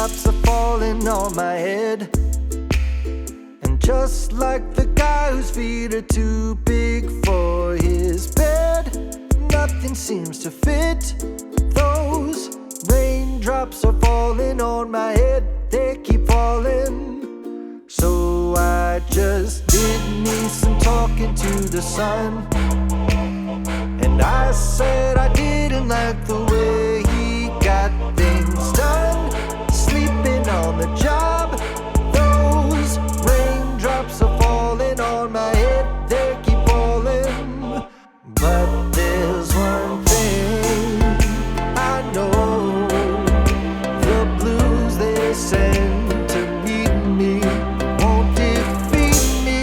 Raindrops are falling on my head, and just like the guy whose feet are too big for his bed, nothing seems to fit. Those raindrops are falling on my head, they keep falling. So I just did me some talking to the sun, and I said I didn't like the way he got things done, sleeping on the job. Those raindrops are falling on my head, they keep falling. But there's one thing I know, the blues they send to meet me won't defeat me.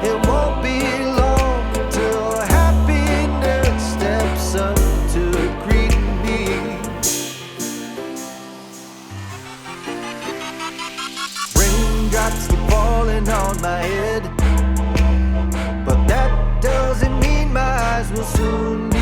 It won't be long till happiness steps up to greet me. Raindrops keep falling on my head, but that doesn't mean my eyes will soon